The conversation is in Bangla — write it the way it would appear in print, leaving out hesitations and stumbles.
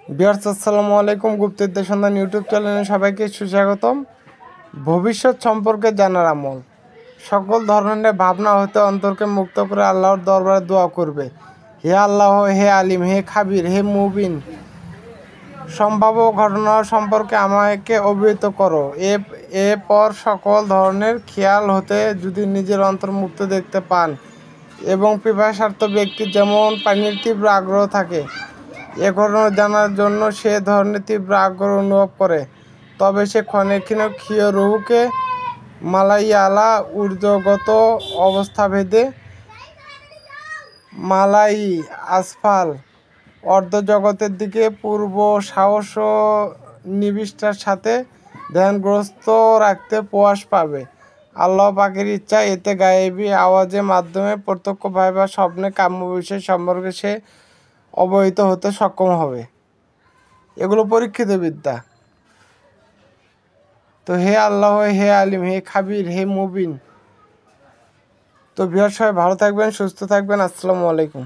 ভিউয়ার্স আসসালামু আলাইকুম। গুপ্তবিদ্যা সন্ধান ইউটিউব চ্যানেলে সবাইকে সুস্বাগতম। ভবিষ্যৎ সম্পর্কে জানার আমল। সকল ধরনের ভাবনা হতে অন্তরকে মুক্ত করে আল্লাহর দরবারে দোয়া করবে। হে আল্লাহ, হে আলিম, হে খাবির, হে মুবিন, সম্ভাব্য ঘটনা সম্পর্কে আমাকে অবহিত করো। এরপর সকল ধরনের খেয়াল হতে যদি নিজের অন্তর্মুক্ত দেখতে পান এবং পিপাসার্থ ব্যক্তির যেমন পানির তীব্র আগ্রহ থাকে, এ ঘটনা জানার জন্য সে ধরনের তীব্র আগ্রহ অনুভব করে, তবে সে ক্ষণে ক্ষীয় রুহুকে মালাইয়ালা ঊর্ধ্বগত অবস্থাভেদে মালাই আসফাল অর্ধজগতের দিকে পূর্ব সাহস ও নিবিষ্ঠার সাথে ধ্যানগ্রস্ত রাখতে প্রয়াস পাবে। আল্লাহ পাকের ইচ্ছা, এতে গায়েবী আওয়াজের মাধ্যমে প্রত্যক্ষভাবে বা স্বপ্নে কাম্য বিষয় সম্পর্কে সে অবহিত হতে সক্ষম হবে। এগুলো পরীক্ষিত বিদ্যা। তো হে আল্লাহ, হে আলিম, হে খাবির, হে মুবিন। তো ভিউয়ার্স সবাই ভালো থাকবেন, সুস্থ থাকবেন। আসসালামু আলাইকুম।